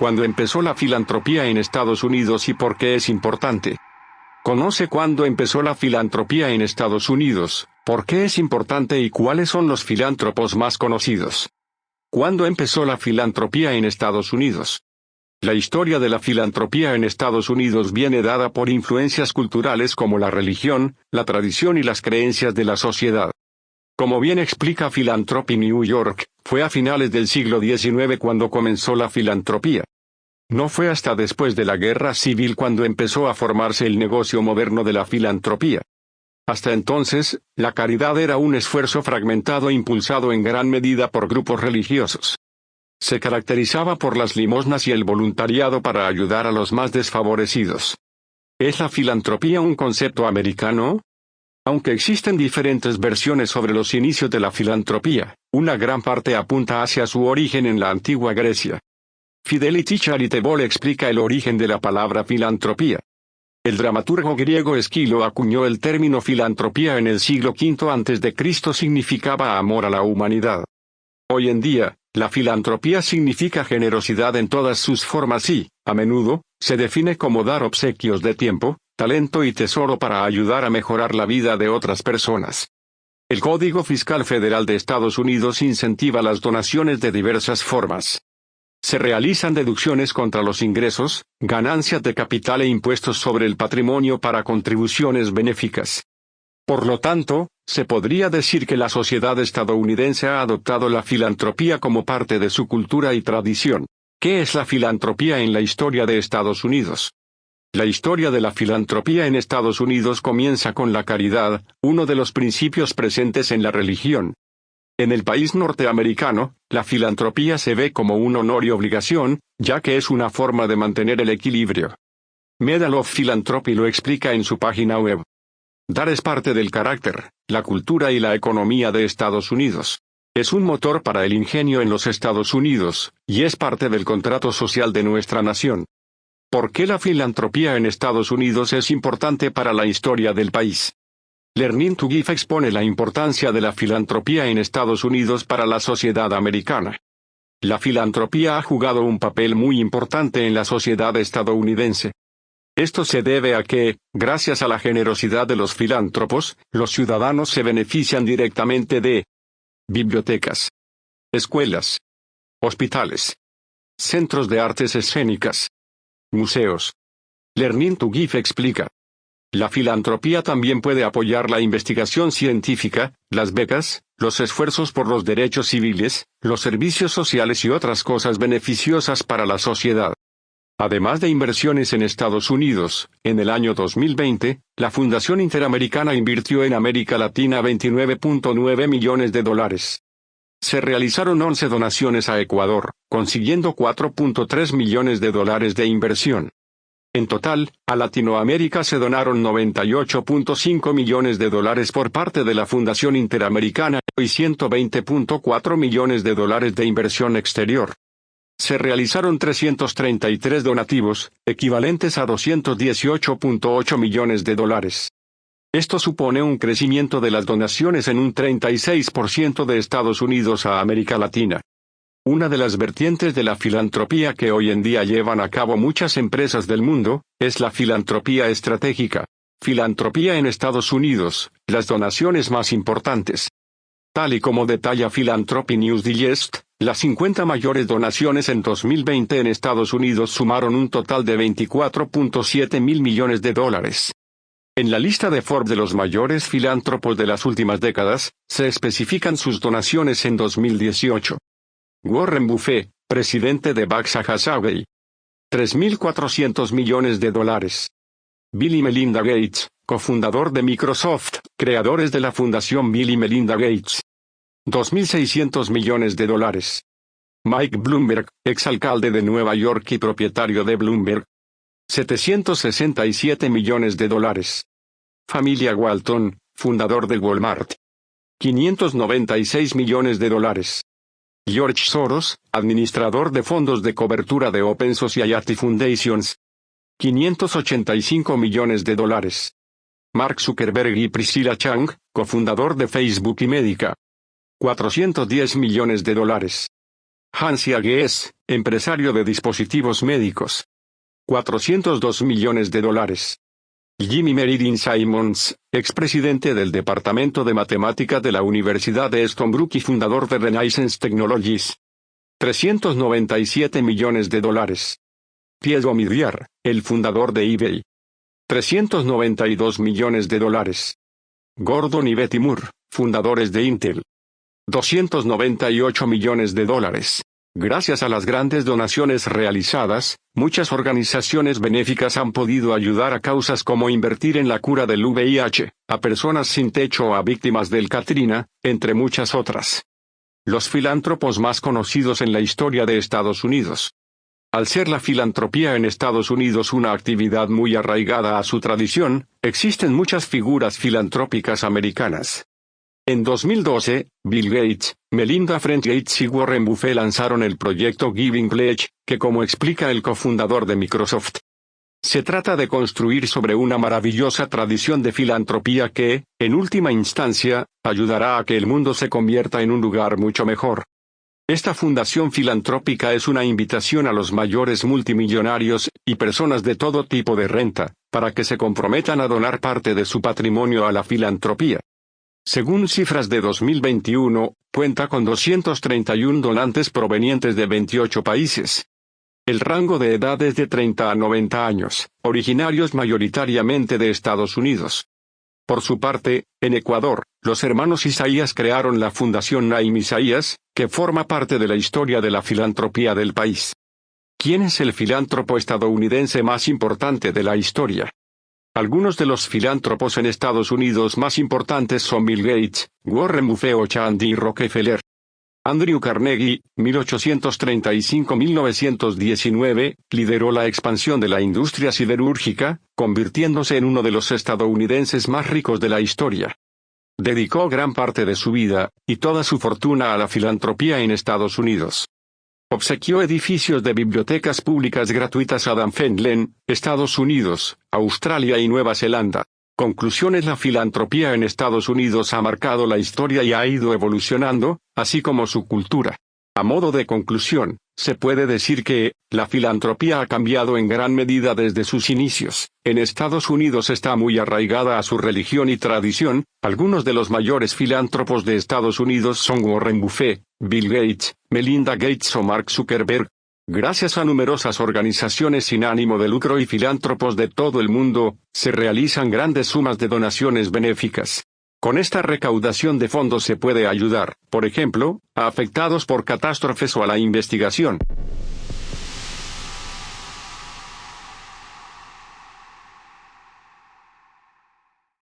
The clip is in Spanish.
¿Cuándo empezó la filantropía en Estados Unidos y por qué es importante? Conoce cuándo empezó la filantropía en Estados Unidos, por qué es importante y cuáles son los filántropos más conocidos. ¿Cuándo empezó la filantropía en Estados Unidos? La historia de la filantropía en Estados Unidos viene dada por influencias culturales como la religión, la tradición y las creencias de la sociedad. Como bien explica Philanthropy New York, fue a finales del siglo XIX cuando comenzó la filantropía. No fue hasta después de la Guerra Civil cuando empezó a formarse el negocio moderno de la filantropía. Hasta entonces, la caridad era un esfuerzo fragmentado e impulsado en gran medida por grupos religiosos. Se caracterizaba por las limosnas y el voluntariado para ayudar a los más desfavorecidos. ¿Es la filantropía un concepto americano? Aunque existen diferentes versiones sobre los inicios de la filantropía, una gran parte apunta hacia su origen en la antigua Grecia. Fidelity Charitable explica el origen de la palabra filantropía. El dramaturgo griego Esquilo acuñó el término filantropía en el siglo V a.C. Significaba amor a la humanidad. Hoy en día, la filantropía significa generosidad en todas sus formas y, a menudo, se define como dar obsequios de tiempo, talento y tesoro para ayudar a mejorar la vida de otras personas. El Código Fiscal Federal de Estados Unidos incentiva las donaciones de diversas formas. Se realizan deducciones contra los ingresos, ganancias de capital e impuestos sobre el patrimonio para contribuciones benéficas. Por lo tanto, se podría decir que la sociedad estadounidense ha adoptado la filantropía como parte de su cultura y tradición. ¿Qué es la filantropía en la historia de Estados Unidos? La historia de la filantropía en Estados Unidos comienza con la caridad, uno de los principios presentes en la religión. En el país norteamericano, la filantropía se ve como un honor y obligación, ya que es una forma de mantener el equilibrio. Medal of Philanthropy lo explica en su página web. Dar es parte del carácter, la cultura y la economía de Estados Unidos. Es un motor para el ingenio en los Estados Unidos, y es parte del contrato social de nuestra nación. ¿Por qué la filantropía en Estados Unidos es importante para la historia del país? Learning to Give expone la importancia de la filantropía en Estados Unidos para la sociedad americana. La filantropía ha jugado un papel muy importante en la sociedad estadounidense. Esto se debe a que, gracias a la generosidad de los filántropos, los ciudadanos se benefician directamente de bibliotecas, escuelas, hospitales, centros de artes escénicas, museos. Learning to Give explica. La filantropía también puede apoyar la investigación científica, las becas, los esfuerzos por los derechos civiles, los servicios sociales y otras cosas beneficiosas para la sociedad. Además de inversiones en Estados Unidos, en el año 2020, la Fundación Interamericana invirtió en América Latina $29.9 millones. Se realizaron 11 donaciones a Ecuador, consiguiendo $4.3 millones de inversión. En total, a Latinoamérica se donaron $98.5 millones por parte de la Fundación Interamericana y $120.4 millones de inversión exterior. Se realizaron 333 donativos, equivalentes a $218.8 millones. Esto supone un crecimiento de las donaciones en un 36% de Estados Unidos a América Latina. Una de las vertientes de la filantropía que hoy en día llevan a cabo muchas empresas del mundo, es la filantropía estratégica. Filantropía en Estados Unidos, las donaciones más importantes. Tal y como detalla Philanthropy News Digest, las 50 mayores donaciones en 2020 en Estados Unidos sumaron un total de $24.7 mil millones. En la lista de Forbes de los mayores filántropos de las últimas décadas, se especifican sus donaciones en 2018. Warren Buffett, presidente de Berkshire Hathaway. $3.400 millones. Bill y Melinda Gates, cofundador de Microsoft, creadores de la Fundación Bill y Melinda Gates. $2.600 millones. Mike Bloomberg, exalcalde de Nueva York y propietario de Bloomberg. $767 millones. Familia Walton, fundador de Walmart. $596 millones. George Soros, administrador de fondos de cobertura de Open Society Foundations. $585 millones. Mark Zuckerberg y Priscilla Chang, cofundador de Facebook y Médica. $410 millones. Hansi Agues, empresario de dispositivos médicos. $402 millones. Jimmy Merritt Simons, expresidente del Departamento de Matemáticas de la Universidad de Stonebrook y fundador de Renaissance Technologies. $397 millones. Piero Omidyar, el fundador de eBay. $392 millones. Gordon y Betty Moore, fundadores de Intel. $298 millones. Gracias a las grandes donaciones realizadas, muchas organizaciones benéficas han podido ayudar a causas como invertir en la cura del VIH, a personas sin techo o a víctimas del Katrina, entre muchas otras. Los filántropos más conocidos en la historia de Estados Unidos. Al ser la filantropía en Estados Unidos una actividad muy arraigada a su tradición, existen muchas figuras filantrópicas americanas. En 2012, Bill Gates, Melinda French Gates y Warren Buffett lanzaron el proyecto Giving Pledge, que como explica el cofundador de Microsoft, se trata de construir sobre una maravillosa tradición de filantropía que, en última instancia, ayudará a que el mundo se convierta en un lugar mucho mejor. Esta fundación filantrópica es una invitación a los mayores multimillonarios y personas de todo tipo de renta, para que se comprometan a donar parte de su patrimonio a la filantropía. Según cifras de 2021, cuenta con 231 donantes provenientes de 28 países. El rango de edad es de 30 a 90 años, originarios mayoritariamente de Estados Unidos. Por su parte, en Ecuador, los hermanos Isaías crearon la Fundación Naim Isaías, que forma parte de la historia de la filantropía del país. ¿Quién es el filántropo estadounidense más importante de la historia? Algunos de los filántropos en Estados Unidos más importantes son Bill Gates, Warren Buffett o Andy Rockefeller. Andrew Carnegie, 1835-1919, lideró la expansión de la industria siderúrgica, convirtiéndose en uno de los estadounidenses más ricos de la historia. Dedicó gran parte de su vida, y toda su fortuna a la filantropía en Estados Unidos. Obsequió edificios de bibliotecas públicas gratuitas a Dunfermline, Estados Unidos, Australia y Nueva Zelanda. Conclusiones: la filantropía en Estados Unidos ha marcado la historia y ha ido evolucionando, así como su cultura. A modo de conclusión, se puede decir que, la filantropía ha cambiado en gran medida desde sus inicios. En Estados Unidos está muy arraigada a su religión y tradición. Algunos de los mayores filántropos de Estados Unidos son Warren Buffett, Bill Gates, Melinda Gates o Mark Zuckerberg. Gracias a numerosas organizaciones sin ánimo de lucro y filántropos de todo el mundo, se realizan grandes sumas de donaciones benéficas. Con esta recaudación de fondos se puede ayudar, por ejemplo, a afectados por catástrofes o a la investigación.